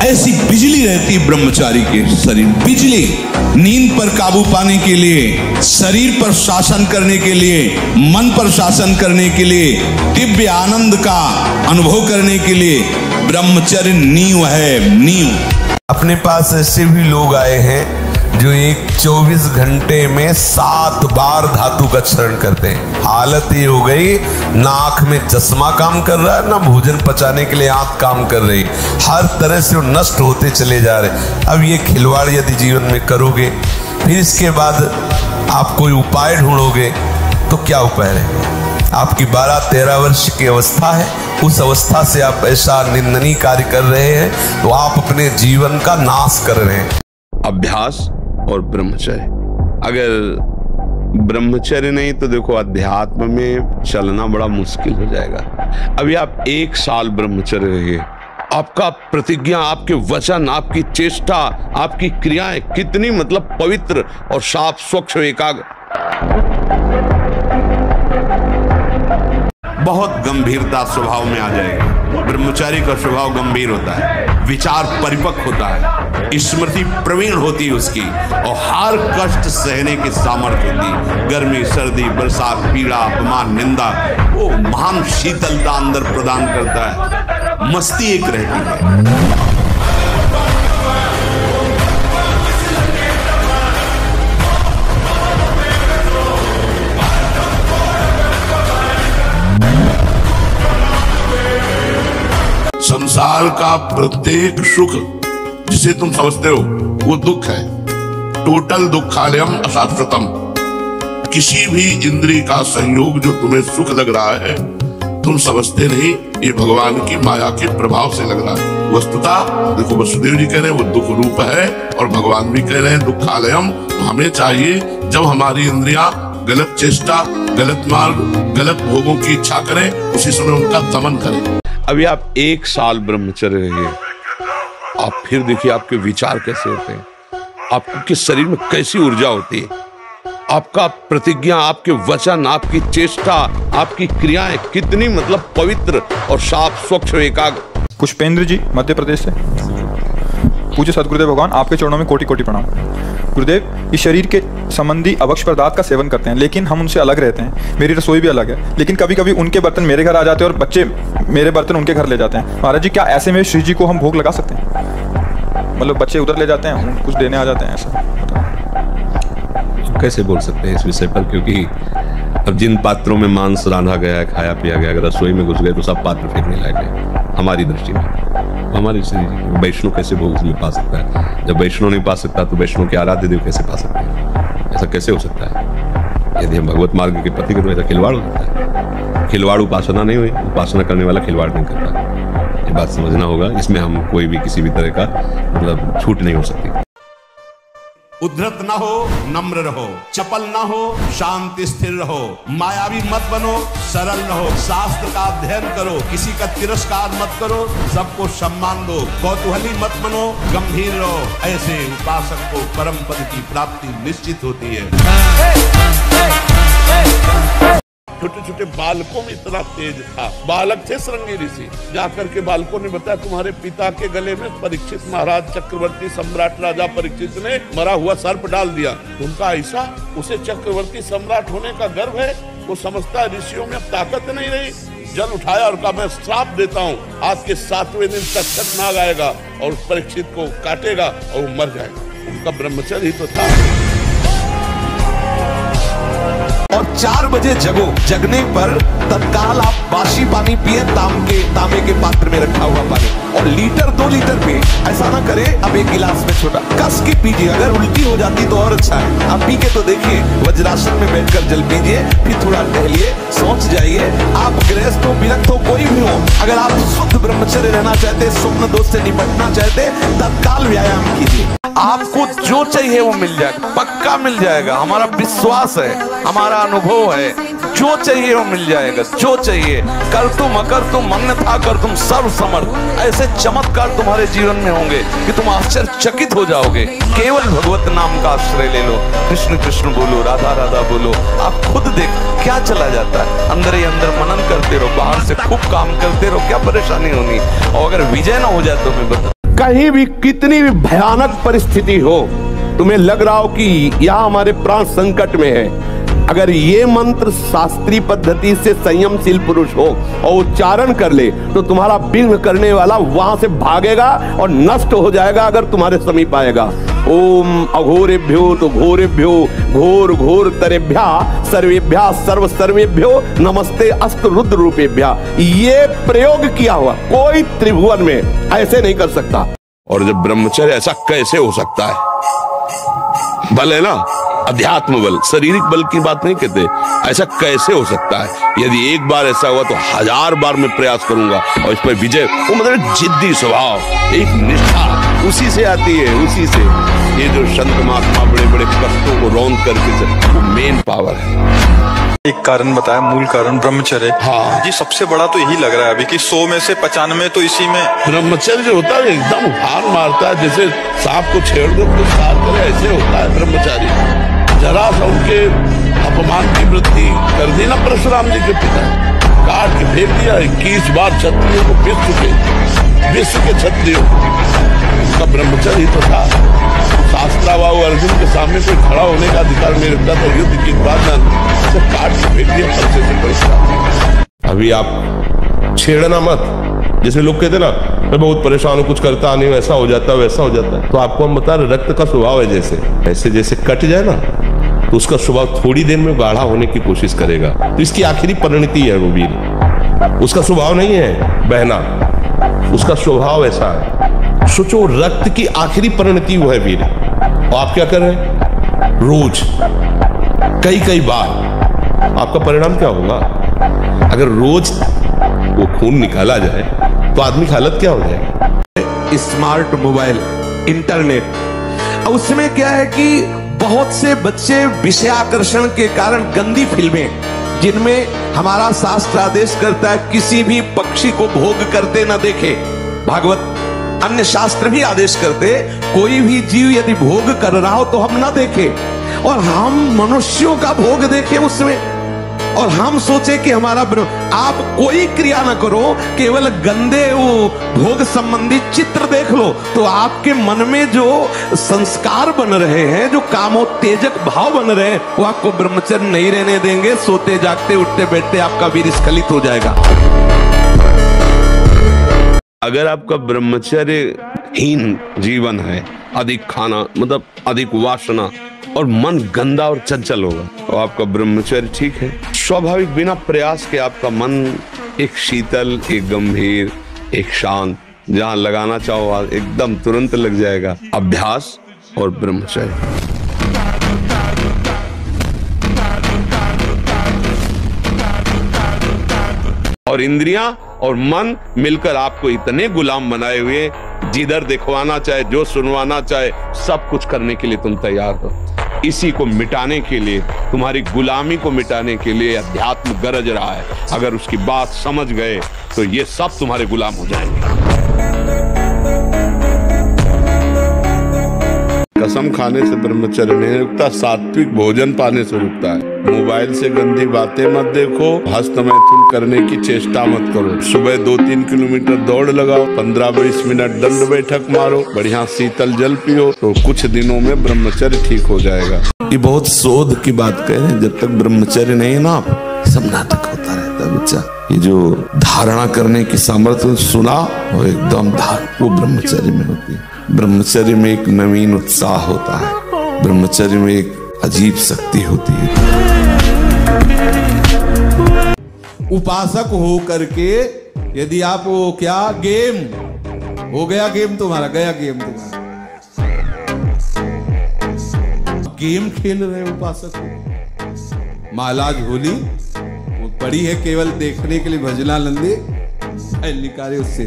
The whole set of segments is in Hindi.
ऐसी बिजली रहती ब्रह्मचारी के शरीर, बिजली नींद पर काबू पाने के लिए, शरीर पर शासन करने के लिए, मन पर शासन करने के लिए, दिव्य आनंद का अनुभव करने के लिए ब्रह्मचर्य नींव है, नींव। अपने पास ऐसे भी लोग आए हैं जो एक 24 घंटे में 7 बार धातु का चरण करते हैं। हालत ये हो गई, ना आंख में चश्मा काम कर रहा है, ना भोजन पचाने के लिए आंख काम कर रही, हर तरह से वो नष्ट होते चले जा रहे। अब ये खिलवाड़ यदि जीवन में करोगे, फिर इसके बाद आप कोई उपाय ढूंढोगे तो क्या उपाय रहेगा? आपकी 12-13 वर्ष की अवस्था है, उस अवस्था से आप ऐसा निंदनीय कार्य कर रहे हैं तो आप अपने जीवन का नाश कर रहे हैं। अभ्यास और ब्रह्मचर्य, अगर ब्रह्मचर्य नहीं तो देखो अध्यात्म में चलना बड़ा मुश्किल हो जाएगा। अभी आप 1 साल ब्रह्मचर्य रहिए, आपका प्रतिज्ञा, आपके वचन, आपकी चेष्टा, आपकी क्रियाएं कितनी मतलब पवित्र और साफ, स्वच्छ, एकाग्र, बहुत गंभीरता स्वभाव में आ जाएगी। ब्रह्मचारी का स्वभाव गंभीर होता है, विचार परिपक्व होता है, स्मृति प्रवीण होती है उसकी, और हर कष्ट सहने की सामर्थ्य होती। गर्मी, सर्दी, बरसात, पीड़ा, अपमान, निंदा, वो महान शीतलता अंदर प्रदान करता है। मस्ती एक रहती है। संसार का प्रत्येक सुख जिसे तुम समझते हो वो दुख है। टोटल दुखालयम अशाश्वतम। किसी भी इंद्रिय का संयोग जो तुम्हें सुख लग रहा है तुम समझते नहीं, ये भगवान की माया के प्रभाव से लग रहा है। वस्तुतः देखो, वसुदेव जी कह रहे हैं वो दुख रूप है, और भगवान भी कह रहे हैं दुखालयम। हमें चाहिए जब हमारी इंद्रियां गलत चेष्टा, गलत मार्ग, गलत भोगों की इच्छा करें, उसी समय उनका दमन करें। अभी आप 1 साल ब्रह्मचर्य रहिए, आप फिर देखिए आपके विचार कैसे होते हैं, आपके शरीर में कैसी ऊर्जा होती है, आपका प्रतिज्ञा, आपके वचन, आपकी चेष्टा, आपकी क्रियाएं कितनी मतलब पवित्र और साफ, स्वच्छ, एकाग्र। पुष्पेंद्र जी, मध्य प्रदेश से। पूज्य सदगुरुदेव भगवान, आपके चरणों में कोटि कोटि प्रणाम। गुरुदेव, इस शरीर के संबंधी अभक्ष पदार्थ का सेवन करते हैं, लेकिन हम उनसे अलग रहते हैं। मेरी रसोई भी अलग है, लेकिन कभी कभी उनके बर्तन मेरे घर आ जाते हैं और बच्चे मेरे बर्तन उनके घर ले जाते हैं। महाराज जी, क्या ऐसे में श्री जी को हम भोग लगा सकते हैं? मतलब बच्चे उधर ले जाते हैं, कुछ देने आ जाते हैं, ऐसा कैसे बोल सकते हैं इस विषय पर? क्योंकि अब जिन पात्रों में मांस रांधा गया है, खाया पिया गया, अगर रसोई में घुस गए तो सब पात्र फेंकने लगे। हमारी दृष्टि में हमारी वैष्णव कैसे भोग उसमें पा सकता है? जब वैष्णव नहीं पा सकता तो वैष्णव के आराध्य देव कैसे पा सकते हैं? ऐसा कैसे हो सकता है? यदि हम भगवत मार्ग के पति तो ऐसा खिलवाड़ हो सकता है। खिलवाड़ उपासना नहीं हुई, उपासना करने वाला खिलवाड़ नहीं करता। ये बात समझना होगा, इसमें हम कोई भी किसी भी तरह का मतलब छूट नहीं हो सकती। उद्धत ना हो, नम्र रहो, चपल ना हो, शांति स्थिर रहो, मायावी मत बनो, सरल रहो, शास्त्र का अध्ययन करो, किसी का तिरस्कार मत करो, सबको सम्मान दो, कौतूहली मत बनो, गंभीर रहो। ऐसे उपासक को परम पद की प्राप्ति निश्चित होती है। छोटे छोटे बालकों में इतना तेज था। बालक थे श्रृंगी ऋषि, जाकर के बालकों ने बताया तुम्हारे पिता के गले में परीक्षित महाराज, चक्रवर्ती सम्राट राजा परीक्षित ने मरा हुआ सर्प डाल दिया। उनका ऐसा उसे चक्रवर्ती सम्राट होने का गर्व है, वो समझता है ऋषियों में अब ताकत नहीं रही। जल उठाया और कहा मैं श्राप देता हूँ, आज के 7वें दिन तक्षक नाग आएगा और उस परीक्षित को काटेगा और वो मर जाएगा। उनका ब्रह्मचर्य ही तो था। और 4 बजे जगो, जगने पर तत्काल आप बासी पानी पिए, तांबे के पात्र में रखा हुआ पानी, और लीटर 2 लीटर पिए। ऐसा ना करे अब 1 गिलास में छोटा, कस के पीजिए। अगर उल्टी हो जाती तो और अच्छा है। आप पी के तो देखिए, वज्रासन में बैठकर जल पीजिए, फिर थोड़ा टहलिए, सोच जाइए। आप गृहस्थ हो, विरक्त हो, कोई भी हो, अगर आप शुद्ध ब्रह्मचर्य रहना चाहते, स्वप्न दोष से निपटना चाहते, तत्काल व्यायाम कीजिए। आपको जो चाहिए वो मिल जाएगा, पक्का मिल जाएगा। हमारा विश्वास है, हमारा अनुभव है जो चाहिए वो मिल जाएगा, जो चाहिए। कर तुम अकर तुम अन्यथा कर तुम सर्व समर्थ। ऐसे चमत्कार तुम्हारे जीवन में होंगे कि तुम आश्चर्यचकित हो जाओगे। केवल भगवत नाम का आश्रय ले लो, कृष्ण कृष्ण बोलो, राधा राधा बोलो। आप खुद देख क्या चला जाता है। अंदर ही अंदर मनन करते रहो, बाहर से खूब काम करते रहो, क्या परेशानी होनी। और अगर विजय ना हो जाए तो मैं बता, कहीं भी कितनी भी भयानक परिस्थिति हो, तुम्हें लग रहा हो कि यहाँ हमारे प्राण संकट में है, अगर ये मंत्र शास्त्रीय पद्धति से संयमशील पुरुष हो और उच्चारण कर ले तो तुम्हारा विघ्न करने वाला वहां से भागेगा और नष्ट हो जाएगा अगर तुम्हारे समीप आएगा। ओम अघोरेभ्यो तो घोरेभ्यो घोर घोर तरेभ्या सर्वेभ्या सर्व सर्वेभ्यो नमस्ते अस्त रुद्र रूपेभ्या। ये प्रयोग किया हुआ कोई त्रिभुवन में ऐसे नहीं कर सकता। और जब ब्रह्मचर्य, ऐसा कैसे हो सकता है? बल है ना, अध्यात्म बल, शारीरिक बल की बात नहीं कहते। ऐसा कैसे हो सकता है? यदि एक बार ऐसा हुआ तो 1000 बार मैं प्रयास करूंगा और इस पर विजय। वो मतलब जिद्दी स्वभाव, एक निष्ठा उसी से आती है, उसी से। ये जो संत महात्मा बड़े बड़े कष्टों को रौंद करके, वो मेन पावर है। एक कारण बताया, मूल कारण ब्रह्मचर्य। हाँ जी, सबसे बड़ा तो यही लग रहा है अभी कि 100 में से 95 तो इसी में। ब्रह्मचर्य जो होता है एकदम हार मारता है, जैसे सांप को छेड़ दो तो सार करे, ऐसे होता है ब्रह्मचारी। जरा सा उनके अपमान की वृद्धि कर दी ना परशुराम जी के पिता, काट के फेंक दिया। 21 बार क्षत्रियों को विश्व के क्षत्रियों का ब्रह्मचर्य तो था। शास्त्राबाहु अर्जुन के सामने कोई खड़ा होने का अधिकार नहीं रखता था। युद्ध की बात ना काट के फेंक दिया फरसे से परशुराम। अभी आप छेड़ना मत। जैसे लोग कहते ना मैं बहुत परेशान हूँ, कुछ करता नहीं, ऐसा हो जाता है वैसा हो जाता है। तो आपको हम बता रहे, रक्त का स्वभाव है जैसे, ऐसे जैसे कट जाए ना तो उसका स्वभाव थोड़ी देर में गाढ़ा होने की कोशिश करेगा। तो इसकी आखिरी परिणति है वो वीर। उसका स्वभाव नहीं है बहना, उसका स्वभाव ऐसा है। सोचो, रक्त की आखिरी परिणति वो है वीर। और आप क्या कर रहे हैं? रोज कई बार। आपका परिणाम क्या होगा? अगर रोज वो खून निकाला जाए तो आदमी की हालत क्या हो जाएगी? स्मार्ट मोबाइल, इंटरनेट, उसमें क्या है कि बहुत से बच्चे विषयाकर्षण के कारण गंदी फिल्में, जिनमें हमारा शास्त्र आदेश करता है किसी भी पक्षी को भोग करते न देखे। भागवत अन्य शास्त्र भी आदेश करते कोई भी जीव यदि भोग कर रहा हो तो हम ना देखें। और हम मनुष्यों का भोग देखें उसमें, और हम सोचे कि हमारा आप कोई क्रिया ना करो, केवल गंदे वो भोग संबंधी चित्र देख लो तो आपके मन में जो संस्कार बन रहे हैं, जो कामोत्तेजक भाव बन रहे हैं, वो आपको ब्रह्मचर्य नहीं रहने देंगे। सोते जागते उठते बैठते आपका वीर स्खलित हो जाएगा। अगर आपका ब्रह्मचर्यहीन जीवन है, अधिक खाना मतलब अधिक वासना और मन गंदा और चंचल होगा, तो आपका ब्रह्मचर्य ठीक है। स्वाभाविक बिना प्रयास के आपका मन एक शीतल, एक गंभीर, एक शांत, जहां लगाना चाहो एकदम तुरंत लग जाएगा। अभ्यास और ब्रह्मचर्य। और इंद्रियां और मन मिलकर आपको इतने गुलाम बनाए हुए, जिधर दिखवाना चाहे, जो सुनवाना चाहे, सब कुछ करने के लिए तुम तैयार हो। इसी को मिटाने के लिए, तुम्हारी गुलामी को मिटाने के लिए अध्यात्म गरज रहा है। अगर उसकी बात समझ गए तो ये सब तुम्हारे गुलाम हो जाएंगे। कसम खाने से ब्रह्मचर्य नहीं रुकता, सात्विक भोजन पाने से रुकता है। मोबाइल से गंदी बातें मत देखो, हस्त मैथुन करने की चेष्टा मत करो। सुबह 2-3 किलोमीटर दौड़ लगाओ, 15-20 मिनट दंड बैठक मारो, बढ़िया शीतल जल पियो, तो कुछ दिनों में ब्रह्मचर्य ठीक हो जाएगा। ये बहुत शोध की बात कह रहे हैं। जब तक ब्रह्मचर्य नहीं है ना, सब नाटक होता रहता है बच्चा। ये जो धारणा करने की सामर्थ्य सुना, वो एकदम वो ब्रह्मचर्य में होती है। ब्रह्मचर्य में एक नवीन उत्साह होता है, ब्रह्मचर्य में एक अजीब शक्ति होती है। उपासक हो करके यदि आप वो क्या गेम हो गया, गेम तुम्हारा गया, गेम तुम्हारा, गेम खेल रहे उपासक हो। महालाज होली वो पड़ी है केवल देखने के लिए, भजला नंदी निकाले उससे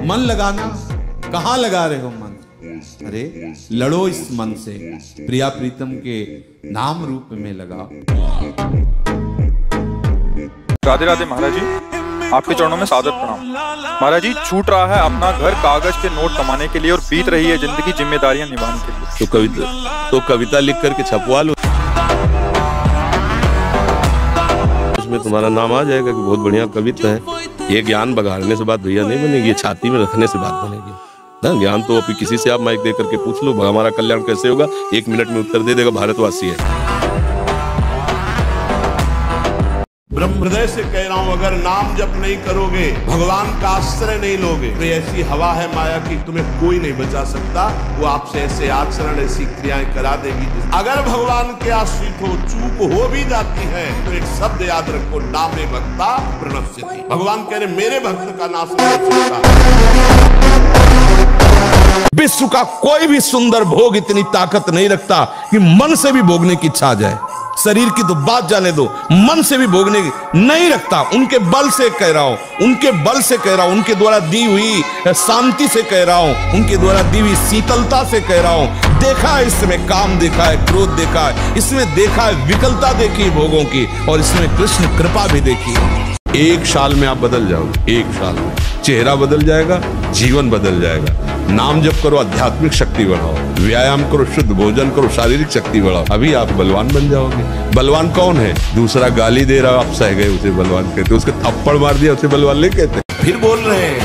मन लगाना। कहाँ लगा रहे हो मन? अरे लड़ो इस मन से, प्रिया प्रीतम के नाम रूप में लगाओ। राधे राधे महाराज जी, आपके चरणों में सादर प्रणाम। महाराज जी, छूट रहा है अपना घर कागज के नोट कमाने के लिए और बीत रही है जिंदगी जिम्मेदारियां निभाने के लिए। तो कविता लिख करके छपवा लो, उसमें तुम्हारा नाम आ जाएगा कि बहुत बढ़िया कविता है। ये ज्ञान बघाड़ने से बात भैया नहीं बनेगी, ये छाती में रखने से बात बनेगी ना। ज्ञान तो अभी किसी से आप माइक दे करके पूछ लो, हमारा कल्याण कैसे होगा, 1 मिनट में उत्तर दे देगा भारतवासी है। ब्रह्म हृदय से कह रहा हूं, अगर नाम जप नहीं करोगे, भगवान का आश्रय नहीं लोगे, तो ऐसी हवा है माया की तुम्हें कोई नहीं बचा सकता। वो आपसे ऐसे आचरण, ऐसी क्रियाएं करा देगी। अगर भगवान के आश्रित हो, चूक हो भी जाती है तो एक शब्द याद रखो, नामे भक्ता प्रणश्यति। भगवान कह रहे मेरे भक्त का नाश नहीं सकता। विश्व का कोई भी सुंदर भोग इतनी ताकत नहीं रखता कि मन से भी भोगने की इच्छा जाए। शरीर की तो बात जाने दो, मन से भी भोगने की नहीं रखता। उनके बल से कह रहा हूं, उनके बल से कह रहा हूं, उनके द्वारा दी हुई शांति से कह रहा हूं, उनके द्वारा दी हुई शीतलता से कह रहा हूं। देखा है इसमें काम, देखा है क्रोध, देखा है इसमें, देखा है विकलता देखी भोगों की, और इसमें कृष्ण कृपा भी देखी। 1 साल में आप बदल जाओगे, 1 साल में चेहरा बदल जाएगा, जीवन बदल जाएगा। नाम जप करो, आध्यात्मिक शक्ति बढ़ाओ, व्यायाम करो, शुद्ध भोजन करो, शारीरिक शक्ति बढ़ाओ, अभी आप बलवान बन जाओगे। बलवान कौन है? दूसरा गाली दे रहा, आप सह गए, उसे बलवान कहते। उसके थप्पड़ मार दिया, उसे बलवान नहीं कहते। फिर बोल रहे हैं,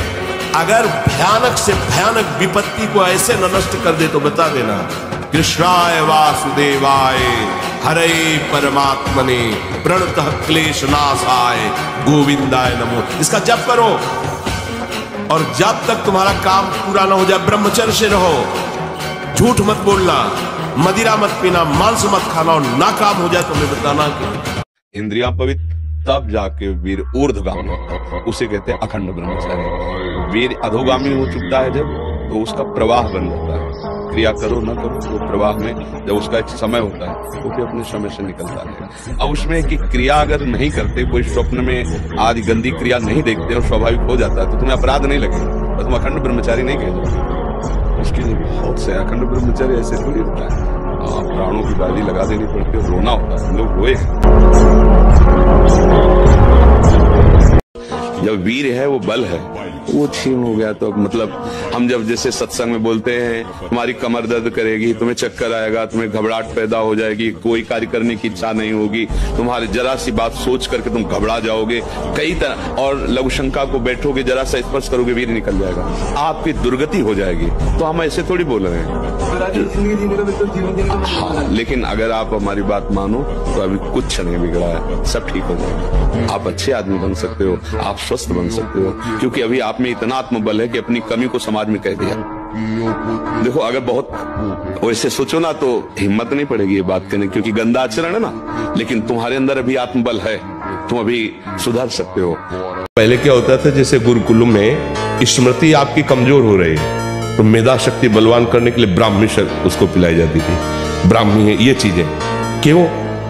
अगर भयानक से भयानक विपत्ति को ऐसे न नष्ट कर दे तो बता देना, कृष्णाय वासुदेवाय हरे परमात्मने प्रणतः क्लेश नाशाय गोविंदाय नमो। इसका जप करो, और जब तक तुम्हारा काम पूरा ना हो जाए ब्रह्मचर्य से रहो। झूठ मत बोलना, मदिरा मत पीना, मांस मत खाना, और ना काम हो जाए तो मैं बताना कि इंद्रियां पवित्र तब जाके वीर ऊर्ध्वगामी होता है, उसे कहते हैं अखंड ब्रह्मचर्य। वीर अधोगामी हो चुकता है जब, तो उसका प्रवाह बन जाता है। क्रिया करो ना करो, वो प्रवाह में जब उसका एक समय होता है वो भी अपने समय से निकलता है। अब उसमें कि क्रिया अगर नहीं करते, कोई स्वप्न में आदि गंदी क्रिया नहीं देखते और स्वाभाविक हो जाता है, तो तुम्हें अपराध नहीं लगेगा, तुम अखंड ब्रह्मचारी नहीं कह। उसके लिए बहुत से अखंड ब्रह्मचारी ऐसे थोड़ी होता है, प्राणों की बाजी लगा देनी पड़ती है, रोना होता है। हम लोग रोए, जब वीर है वो बल है, वो छीन हो गया तो मतलब हम जब जैसे सत्संग में बोलते हैं, तुम्हारी कमर दर्द करेगी, तुम्हें चक्कर आएगा, तुम्हें घबराहट पैदा हो जाएगी, कोई कार्य करने की इच्छा नहीं होगी, तुम्हारी जरा सी बात सोच करके तुम घबरा जाओगे कई तरह, और लघु शंका को बैठोगे, जरा सा स्पर्श करोगे वीर निकल जाएगा, आपकी दुर्गति हो जाएगी। तो हम ऐसे थोड़ी बोल रहे हैं। हाँ, लेकिन अगर आप हमारी बात मानो तो अभी कुछ नहीं बिगड़ा है, सब ठीक हो जाएगा। आप अच्छे आदमी बन सकते हो, आप स्वस्थ बन सकते हो, क्योंकि अभी आप में इतना आत्मबल है कि अपनी कमी को समाज में कह दिया। देखो, अगर बहुत वैसे सोचो ना तो हिम्मत नहीं पड़ेगी ये बात करने, क्योंकि गंदा आचरण है ना, लेकिन तुम्हारे अंदर अभी आत्मबल है, तुम अभी सुधर सकते हो। पहले क्या होता था, जैसे गुरुकुल में स्मृति आपकी कमजोर हो रही है तो मेधा शक्ति बलवान करने के लिए ब्राह्मी उसको पिलाई जाती थी। ब्राह्मी है ये चीजें, क्यों?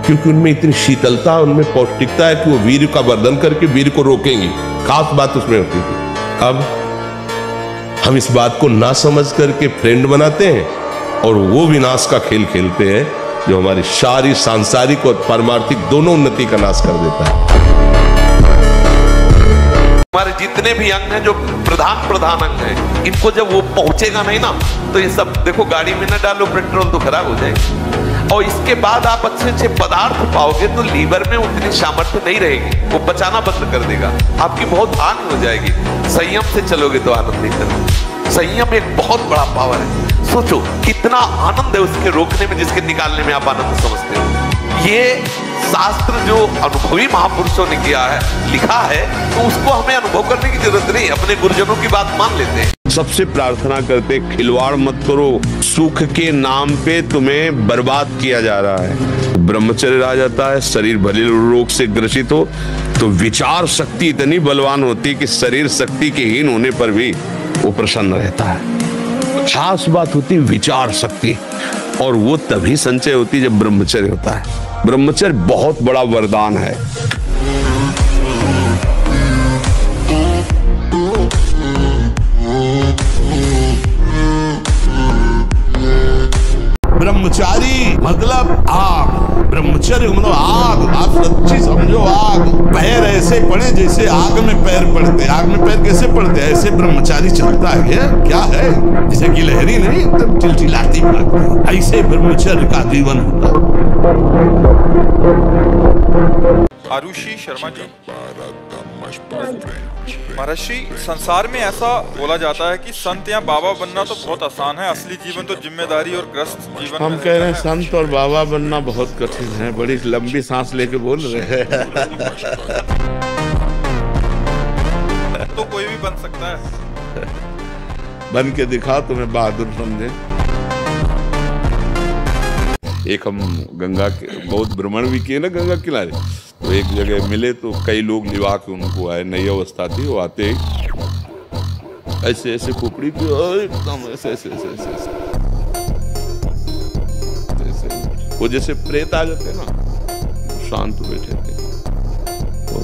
क्योंकि उनमें इतनी शीतलता, उनमें पौष्टिकता है कि वो वीर का वर्धन करके वीर को रोकेंगी। खास बात उसमें होती थी। अब हम इस बात को ना समझ करके फ्रेंड बनाते हैं और वो विनाश का खेल खेलते हैं जो हमारी शारीरिक, सांसारिक और पारमार्थिक दोनों उन्नति का नाश कर देता है। हमारे जितने भी अंग हैं, जो प्रधान अंग हैं, इनको जब वो पहुंचेगा नहीं ना, तो ये सब देखो, गाड़ी में ना डालो पेट्रोल तो खराब हो जाएगी। और इसके बाद आप अच्छे अच्छे पदार्थ पाओगे तो लीवर में उतनी सामर्थ्य नहीं रहेगी, वो पचाना बंद कर देगा, आपकी बहुत हानि हो जाएगी। संयम से चलोगे तो आनंद ही चलोगे। संयम एक बहुत बड़ा पावर है। सोचो कितना आनंद है उसके रोकने में, जिसके निकालने में आप आनंद समझते हो। ये शास्त्र जो अनुभवी महापुरुषों ने किया है, लिखा है, तो उसको हमें अनुभव करने की जरूरत नहीं, अपने गुरुजनों की बात मान लेते हैं। सबसे प्रार्थना करते, खिलवाड़ मत करो, सुख के नाम पे तुम्हें बर्बाद किया जा रहा है। ब्रह्मचर्य रह जाता है, शरीर भले रोग से ग्रसित हो तो विचार शक्ति इतनी बलवान होती है कि शरीर शक्ति के हीन होने पर भी वो प्रसन्न रहता है। खास बात होती है विचार शक्ति, और वो तभी संचय होती है जब ब्रह्मचर्य होता है। ब्रह्मचर्य बहुत बड़ा वरदान है। ब्रह्मचारी मतलब आग, ब्रह्मचर्य मतलब आग। आप सच्ची समझो, आग पैर ऐसे ऐसे पड़े जैसे आग में पैर पड़ते। आग में पैर कैसे पड़ते? ऐसे ब्रह्मचारी चलता है क्या है? जैसे गिलहरी नहीं एकदम चिलचिलाती बात, ऐसे ब्रह्मचर्य का जीवन होता है। आरुषि शर्मा जी, महर्षि, संसार में ऐसा बोला जाता है कि संत या बाबा बनना तो बहुत आसान है, असली जीवन तो जिम्मेदारी और ग्रस्त जीवन। हम कह रहे हैं संत और बाबा बनना बहुत कठिन है। बड़ी लंबी सांस लेके बोल रहे हैं। तो कोई भी बन सकता है। बन के दिखा, तुम्हें बहादुर समझे। एक हम गंगा के बहुत भ्रमण भी किए ना गंगा किनारे, तो एक जगह मिले तो कई लोग लिवा के उनको आए, नई अवस्था थी। वो आते ऐसे ऐसे खोपड़ी थी एकदम ऐसे ऐसे ऐसे ऐसे ऐसे, वो जैसे प्रेत आ जाते ना, शांत बैठे थे। तो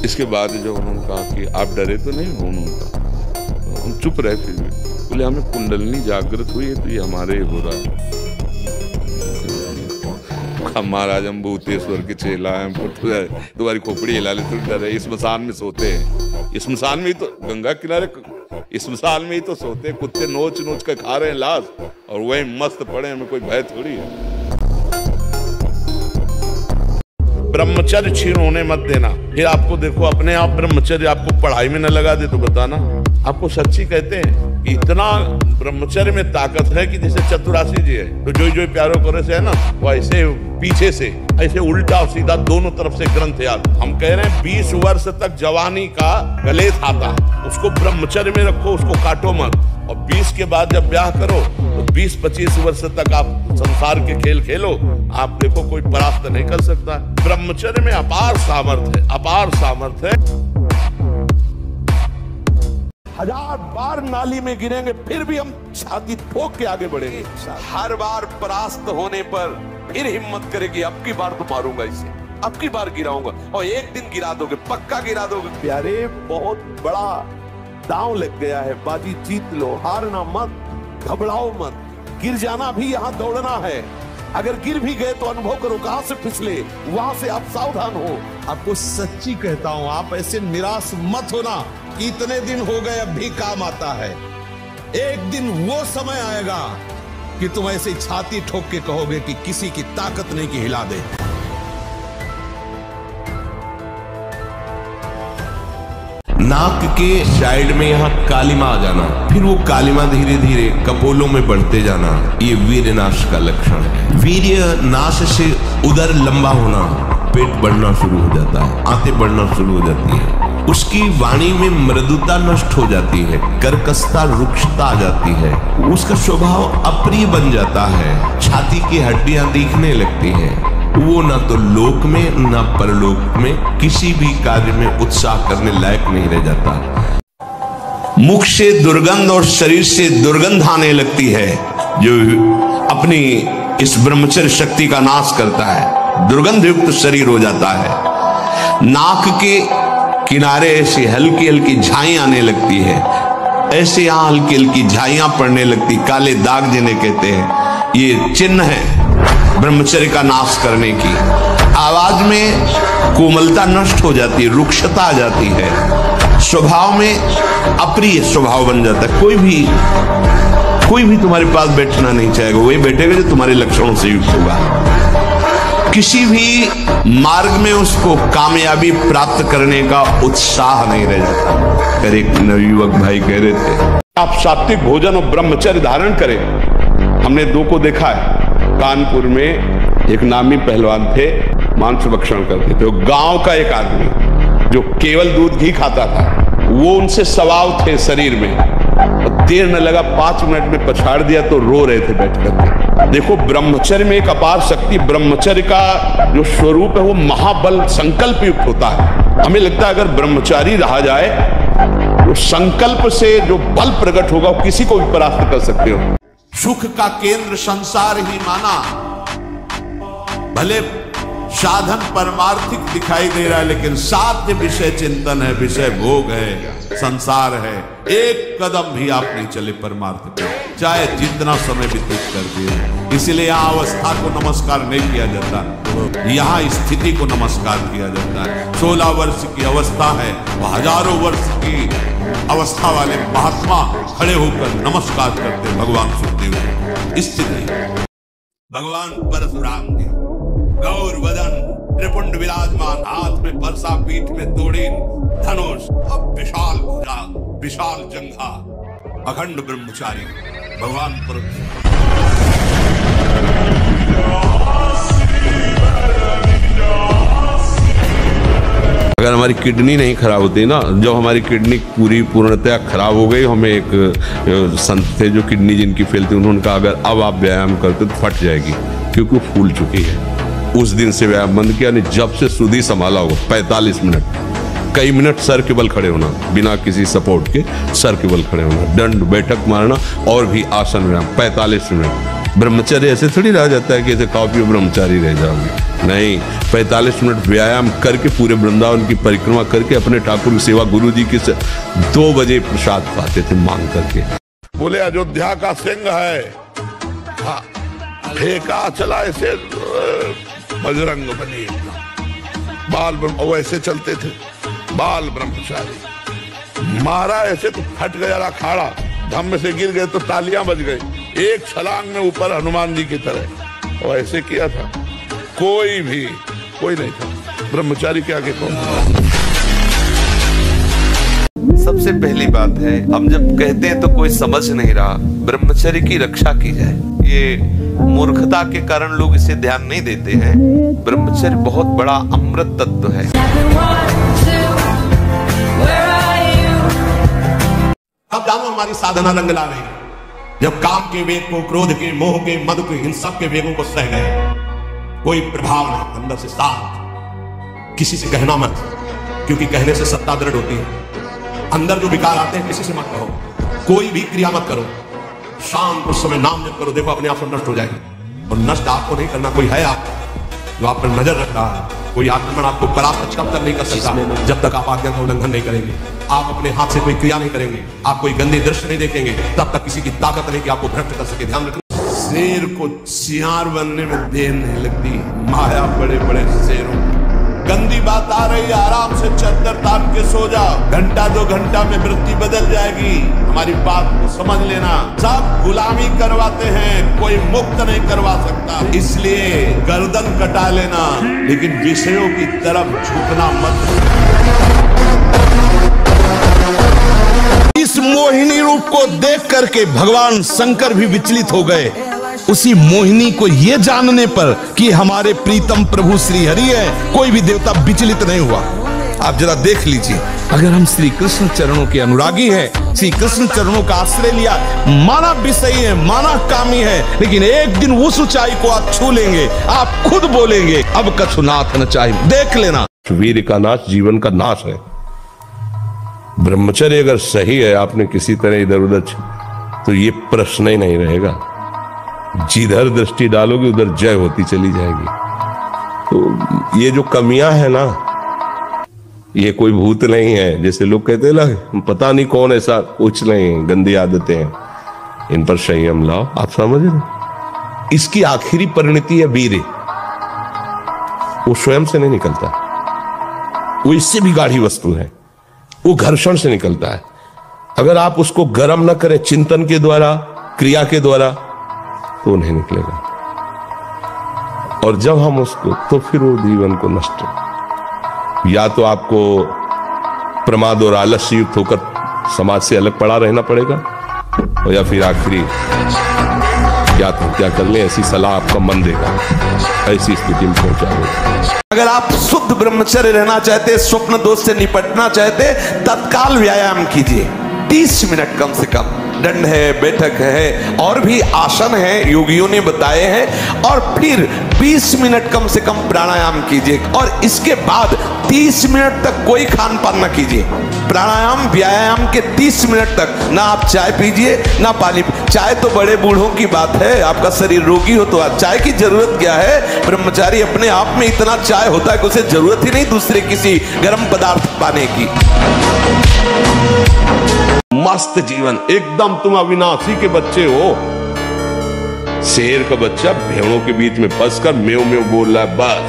इसके बाद जब उन्होंने कहा कि आप डरे तो नहीं, उन्होंने कहा हम चुप रहे। फिर भी बोले हमें कुंडलनी जागृत हुई है, तो ये हमारे हो रहा है। महाराज हम भूतेश्वर के चेला हैं, तुम्हारी खोपड़ी हिला ले तो डरे। स्मशान में सोते हैं, स्मशान में ही तो, गंगा किनारे स्मशान में ही तो सोते हैं। कुत्ते नोच नोच कर खा रहे हैं लाश, और वही मस्त पड़े, हमें कोई भय थोड़ी है। ब्रह्मचर्य क्षीण होने मत देना। फिर आपको देखो अपने आप ब्रह्मचर्य आपको पढ़ाई में न लगा दे तो बताना। आपको सच्ची कहते हैं कि इतना ब्रह्मचर्य में ताकत है कि जैसे चतुरासी जी है, तो जो जो प्यारो करे से है ना, वो ऐसे पीछे से ऐसे उल्टा और सीधा दोनों तरफ से ग्रंथ याद। हम कह रहे हैं 20 वर्ष तक जवानी का गले खाता, उसको ब्रह्मचर्य में रखो, उसको काटो मत। और 20 के बाद जब ब्याह करो तो 20-25 वर्ष तक आप संसार के खेल खेलो, आप देखो कोई परास्त नहीं कर सकता। ब्रह्मचर्य में अपार सामर्थ्य है, अपार सामर्थ्य है। 1000 बार नाली में गिरेंगे फिर भी हम छाती ठोक के आगे बढ़ेंगे। हर बार परास्त होने पर फिर हिम्मत करेगी, अब की बार तो मारूंगा इसे, अब की बार गिराऊंगा। और एक दिन गिरा दोगे, पक्का गिरा दोगे। प्यारे, बहुत बड़ा दांव लग गया है, बाजी जीत लो, हारना मत, घबराओ मत। गिर जाना भी यहाँ दौड़ना है। अगर गिर भी गए तो अनुभव करो कहां से फिसले, वहां से आप सावधान हो। आपको सच्ची कहता हूं, आप ऐसे निराश मत होना कि इतने दिन हो गए अब भी काम आता है। एक दिन वो समय आएगा कि तुम ऐसे छाती ठोक के कहोगे कि किसी की ताकत नहीं कि हिला दे। नाक के साइड में यहाँ कालिमा आ जाना, फिर वो कालिमा धीरे धीरे कपोलों में बढ़ते जाना, ये वीर्य नाश का लक्षण है। वीर्य नाश से उदर लंबा होना, पेट बढ़ना शुरू हो जाता है, आंतें बढ़ना शुरू हो जाती है, उसकी वाणी में मृदुता नष्ट हो जाती है, कर्कशता रुक्षता आ जाती है, उसका स्वभाव अप्रिय बन जाता है, छाती की हड्डियां दिखने लगती हैं। वो ना तो लोक में ना परलोक में किसी भी कार्य में उत्साह करने लायक नहीं रह जाता। मुख से दुर्गंध और शरीर से दुर्गंध आने लगती है, जो अपनी इस ब्रह्मचर्य शक्ति का नाश करता है। दुर्गंध युक्त शरीर हो जाता है। नाक के किनारे ऐसी हल्की हल्की झाई आने लगती है, ऐसे यहां हल्की हल्की झाइयां पड़ने लगती, काले दाग जिन्हें कहते हैं, ये चिन्ह है ब्रह्मचर्य का नाश करने की। आवाज में कोमलता नष्ट हो जाती है, रुक्षता आ जाती है, स्वभाव में अप्रिय स्वभाव बन जाता है। कोई भी तुम्हारे पास बैठना नहीं चाहेगा, वही बैठेगा जो तुम्हारे लक्षणों से युक्त होगा। किसी भी मार्ग में उसको कामयाबी प्राप्त करने का उत्साह नहीं रह जाता। फिर एक नवयुवक भाई कह रहे थे, आप सात्विक भोजन और ब्रह्मचर्य धारण करें। हमने दो को देखा है, कानपुर में एक नामी पहलवान थे, मांस भक्षण करते थे। गांव का एक आदमी जो केवल दूध घी खाता था, वो उनसे सवाल थे शरीर में, और देर न लगा 5 मिनट में पछाड़ दिया तो रो रहे थे बैठ करके। देखो ब्रह्मचर्य में एक अपार शक्ति, ब्रह्मचर्य का जो स्वरूप है वो महाबल संकल्प युक्त होता है। हमें लगता है अगर ब्रह्मचारी रहा जाए तो संकल्प से जो बल प्रकट होगा वो किसी को भी परास्त कर सकते हो। सुख का केंद्र संसार ही माना, भले साधन परमार्थिक दिखाई दे रहा है, लेकिन साध्य विषय चिंतन है, विषय भोग है, संसार है। एक कदम भी आप नहीं चले परमार्थ पे। चाहे जितना समय व्यतीत करते हो। इसलिए यहाँ अवस्था को नमस्कार नहीं किया जाता, यहाँ स्थिति को नमस्कार किया जाता है। 16 वर्ष की अवस्था है, हजारों वर्ष की अवस्था वाले महात्मा खड़े होकर नमस्कार करते भगवान सुखदेव को। स्थिति भगवान परशुराम के गौर वदन त्रिपुंड विराजमान, हाथ में परसा, पीठ में तोड़ीन धनुष, अब विशाल भुजा, विशाल जंघा, अखंड ब्रह्मचारी भगवान अगर हमारी किडनी नहीं खराब होती ना, जब हमारी किडनी पूर्णतया खराब हो गई, हमें एक संत थे जो किडनी जिनकी फेल थी, उन्होंने कहा अगर अब आप व्यायाम करते तो फट जाएगी, क्योंकि वो फूल चुकी है। उस दिन से व्यायाम बंद किया, नहीं जब से सुधी संभाला होगा 45 मिनट, कई मिनट सर के बल खड़े होना, बिना किसी सपोर्ट के सर के बल खड़े होना, दंड बैठक मारना और भी आसन व्यायाम 45 मिनट। ब्रह्मचर्य ऐसे थोड़ी रह जाता है कि ऐसे खाओ पियो ब्रह्मचारी रह जाओगे, नहीं, 45 मिनट व्यायाम करके पूरे वृंदावन की परिक्रमा करके अपने ठाकुर की सेवा, गुरु जी की 2 बजे प्रसाद पाते थे मांग करके। बोले अयोध्या का सिंह है, हाँ, फेंका चला ऐसे बजरंग बली, बाल ब्रह्म ऐसे चलते थे, बाल ब्रह्मचारी, मारा ऐसे तो फट गया अखाड़ा, धम्म से गिर गए तो तालियां बज गई, एक छलांग में ऊपर हनुमान जी की तरह, और ऐसे किया था। कोई नहीं था ब्रह्मचारी के आगे कौन। सबसे पहली बात है, हम जब कहते हैं तो कोई समझ नहीं रहा, ब्रह्मचर्य की रक्षा की जाए। ये मूर्खता के कारण लोग इसे ध्यान नहीं देते हैं। ब्रह्मचर्य बहुत बड़ा अमृत तत्व है। अब जानो हमारी साधना रंग ला रही है, जब काम के वेग को, क्रोध के, मोह के, मद के, इन सब के वेगों को सह गए, कोई प्रभाव नहीं, अंदर से शांत। किसी से कहना मत, क्योंकि कहने से सत्ता दृढ़ होती है। अंदर जो विकार आते हैं किसी से मत कहो, कोई भी क्रिया मत करो, शांत उस समय नाम जप करो, देखो अपने आप से नष्ट हो जाएगी। और नष्ट आपको नहीं करना, कोई है आप जो आप पर नजर रख रहा है, कोई आक्रमण आपको परास्त कब तक नहीं कर सकता, जब तक आप आज्ञा का उल्लंघन नहीं करेंगे, आप अपने हाथ से कोई क्रिया नहीं करेंगे, आप कोई गंदे दृश्य नहीं देखेंगे, तब तक किसी की ताकत नहीं कि आपको भ्रष्ट कर सके। ध्यान रखना, शेर को सियार बनने में देर नहीं लगती, माया बड़े बड़े शेरों। गंदी बात आ रही है, आराम से चद्दर तान के सो जाओ, घंटा 2 घंटा में वृत्ति बदल जाएगी। हमारी बात को समझ लेना, सब गुलामी करवाते हैं, कोई मुक्त नहीं करवा सकता, इसलिए गर्दन कटा लेना, लेकिन विषयों की तरफ झुकना मत। इस मोहिनी रूप को देख करके भगवान शंकर भी विचलित हो गए। उसी मोहिनी को ये जानने पर कि हमारे प्रीतम प्रभु श्री हरि है, कोई भी देवता विचलित नहीं हुआ। आप जरा देख लीजिए, अगर हम श्री कृष्ण चरणों के अनुरागी हैं, श्री कृष्ण चरणों का आश्रय लिया, माना विषयी है, माना कामी है, लेकिन एक दिन उस ऊंचाई को आप छू लेंगे, आप खुद बोलेंगे अब कछुनाथ न चाहिए। देख लेना, वीर का नाश जीवन का नाश है। ब्रह्मचर्य अगर सही है, आपने किसी तरह इधर उधर, तो ये प्रश्न ही नहीं रहेगा। जिधर दृष्टि डालोगे उधर जय होती चली जाएगी। तो ये जो कमियां है ना, ये कोई भूत नहीं है, जैसे लोग कहते हैं ना पता नहीं कौन, ऐसा कुछ नहीं, गंदी आदतें हैं, इन पर संयम लाओ। आप समझ रहे, इसकी आखिरी परिणति है वीर, वो स्वयं से नहीं निकलता, वो इससे भी गाढ़ी वस्तु है, वो घर्षण से निकलता है। अगर आप उसको गर्म न करें चिंतन के द्वारा, क्रिया के द्वारा, तो नहीं निकलेगा। और जब हम उसको, तो फिर वो जीवन को नष्ट, या तो आपको प्रमाद और आलस्य युक्त होकर समाज से अलग पड़ा रहना पड़ेगा, और या फिर आखिरी क्या कर ले, ऐसी सलाह आपका मन देगा, ऐसी स्थिति में पहुंचा। अगर आप शुद्ध ब्रह्मचर्य रहना चाहते, स्वप्न दोष से निपटना चाहते, तत्काल व्यायाम कीजिए, 30 मिनट कम से कम। दंड है, बैठक है, और भी आसन है, योगियों ने बताए हैं, और फिर 20 मिनट कम से कम प्राणायाम कीजिए, और इसके बाद 30 मिनट तक कोई खान पान ना कीजिए। प्राणायाम व्यायाम के 30 मिनट तक ना आप चाय पीजिए ना पानी। चाय तो बड़े बूढ़ों की बात है, आपका शरीर रोगी हो तो चाय की जरूरत क्या है। ब्रह्मचारी अपने आप में इतना चाय होता है कि उसे जरूरत ही नहीं दूसरे किसी गर्म पदार्थ पाने की। मस्त जीवन, एकदम तुम अविनाशी के बच्चे हो। शेर का बच्चा भेड़ों के बीच में फंसकर म्यों म्यों बोल रहा है, बस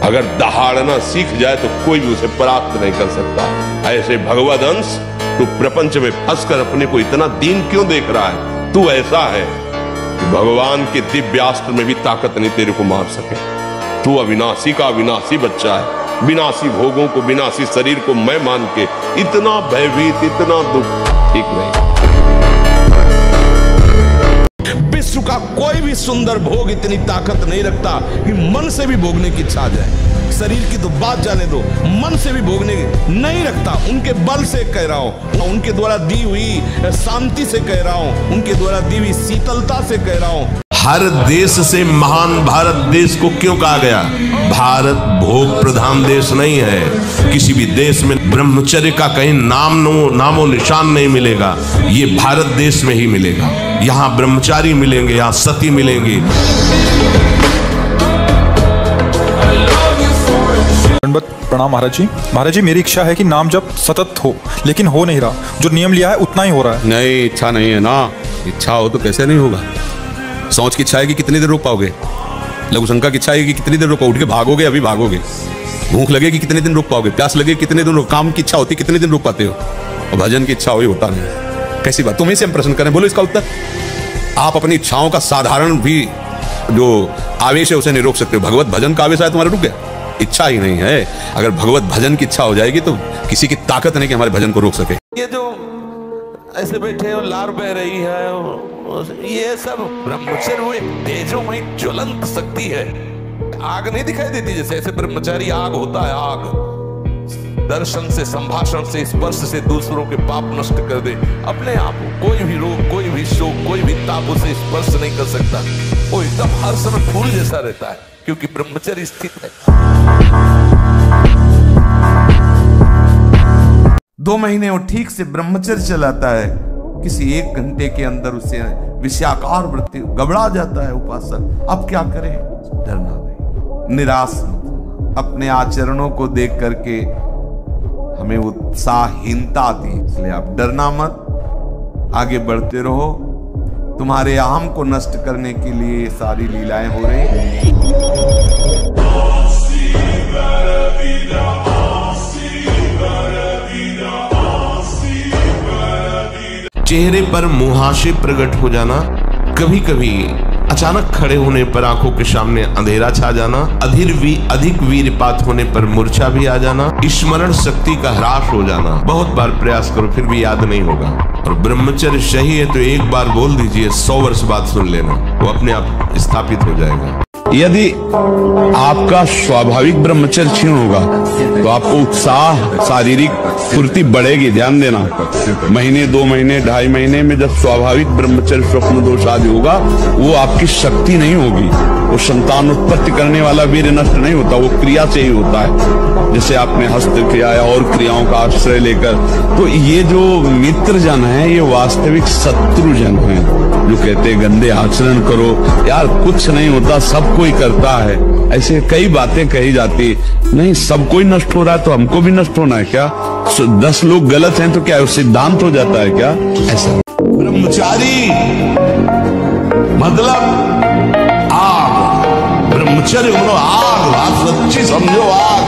अगर दहाड़ना सीख जाए तो कोई भी उसे प्राप्त नहीं कर सकता। ऐसे भगवद अंश तू प्रपंच में फंसकर अपने को इतना दीन क्यों देख रहा है? तू ऐसा है कि भगवान के दिव्यास्त्र में भी ताकत नहीं तेरे को मार सके। तू अविनाशी का अविनाशी बच्चा है। विनाशी भोगों को, विनाशी शरीर को मैं मान के इतना भयभीत, इतना दुख ठीक नहीं। विश्व का कोई भी सुंदर भोग इतनी ताकत नहीं रखता कि मन से भी भोगने की इच्छा आ जाए। शरीर की तो बात जाने दो, मन से भी भोगने नहीं रखता। उनके बल से कह रहा हूं, उनके द्वारा दी हुई शांति से कह रहा हूं, उनके द्वारा दी हुई शीतलता से कह रहा हूं। हर देश से महान भारत देश को क्यों कहा गया? भारत भोग प्रधान देश नहीं है। किसी भी देश में ब्रह्मचर्य का कहीं नामो निशान नहीं मिलेगा। ये भारत देश में ही मिलेगा। यहाँ ब्रह्मचारी मिलेंगे, यहाँ सती मिलेंगी। प्रणाम महाराज जी। महाराज जी, मेरी इच्छा है कि नाम जब सतत हो, लेकिन हो नहीं रहा। जो नियम लिया है उतना ही हो रहा है। नहीं, इच्छा नहीं है ना। इच्छा हो तो कैसे नहीं होगा? सोच की इच्छा है कि कितनी देर रोक पाओगे? लघु शंका की इच्छा है कि कितनी देर रोक पाओगे? उठ के भागोगे, अभी भागोगे। भूख लगे कि कितने दिन रोक पाओगे? प्यास लगे कितने दिन रोक? काम की इच्छा होती कितने दिन रोक पाते हो? और भजन की इच्छा हुई होता नहीं। कैसी बात? तुम्हें से हम प्रश्न करें, बोलो इसका उत्तर। आप अपनी इच्छाओं का साधारण भी जो आवेश है उसे नहीं रोक सकते। भगवत भजन का आवेश है तुम्हारा, रुक गया। इच्छा ही नहीं है। अगर भगवत भजन की इच्छा हो जाएगी तो किसी की ताकत नहीं कि हमारे भजन को रोक सके। ये जो ऐसे बैठे हो, लार बह रही है, ये सब ब्रह्मचर्य वो एक तेजोमयी ज्वलंत शक्ति है। आग नहीं दिखाई देती जैसे? ऐसे ब्रह्मचारी आग होता है। आग दर्शन से, संभाषण से, स्पर्श से दूसरों के पाप नष्ट कर दे। अपने आप कोई भी रोग, कोई भी शोक, कोई भी ताप उसे स्पर्श नहीं कर सकता। वो एकदम हर समय फूल जैसा रहता है, क्योंकि ब्रह्मचर्य स्थित है। 2 महीने वो ठीक से ब्रह्मचर्य चलाता है, किसी 1 घंटे के अंदर उसे विषयाकार वृत्ति गबड़ा जाता है उपासक। अब क्या करे? डरना नहीं, निराश मत। अपने आचरणों को देख करके हमें उत्साहहीनता आती है, इसलिए आप डरना मत, आगे बढ़ते रहो। तुम्हारे अहम को नष्ट करने के लिए सारी लीलाएं हो रही हैं। चेहरे पर मुहासे प्रकट हो जाना, कभी कभी अचानक खड़े होने पर आंखों के सामने अंधेरा छा जाना, अधिक वीरपात होने पर मूर्छा भी आ जाना, स्मरण शक्ति का ह्रास हो जाना। बहुत बार प्रयास करो फिर भी याद नहीं होगा। और ब्रह्मचर्य सही है तो एक बार बोल दीजिए, 100 वर्ष बाद सुन लेना, वो अपने आप स्थापित हो जाएगा। यदि आपका स्वाभाविक ब्रह्मचर्य क्षीण होगा तो आपको उत्साह, शारीरिक फुर्ती बढ़ेगी। ध्यान देना, महीने, 2 महीने, 2.5 महीने में जब स्वाभाविक ब्रह्मचर्य स्वप्न दोष आदि होगा, वो आपकी शक्ति नहीं होगी। वो संतान उत्पत्ति करने वाला वीर्य नष्ट नहीं होता, वो क्रिया से ही होता है। जैसे आपने हस्त क्रिया या और क्रियाओं का आश्रय लेकर, तो ये जो मित्र जन है ये वास्तविक शत्रु जन है, जो कहते गंदे आचरण करो। यार कुछ नहीं होता, सब कोई करता है। ऐसे कई बातें कही जाती, नहीं सब कोई नष्ट हो रहा है तो हमको भी नष्ट होना है क्या? 10 लोग गलत हैं तो क्या वो सिद्धांत हो जाता है क्या? ऐसा ब्रह्मचारी मतलब आग, ब्रह्मचर्य मतलब आग, आप सच्ची समझो आग।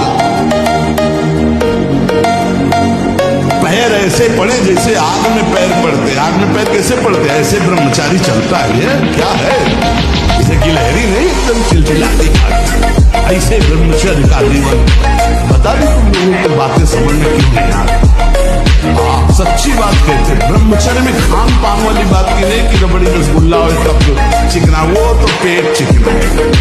पैर ऐसे पड़े जैसे आग में पैर पड़ते। आग में पैर कैसे पड़ते? ऐसे ब्रह्मचारी चलता है। ये क्या है? इसे गिलहरी नहीं, एकदम चिलचिलाती ऐसे ब्रह्मचर्य का जीवन। बता दें तुम लोगों को बातें समझ में क्यों नहीं आ रही? सच्ची बात कहते, ब्रह्मचर्य में खान पान वाली बात की नहीं कि रबड़ी रसगुल्ला और तब चिकना, वो तो पेट चिकना है।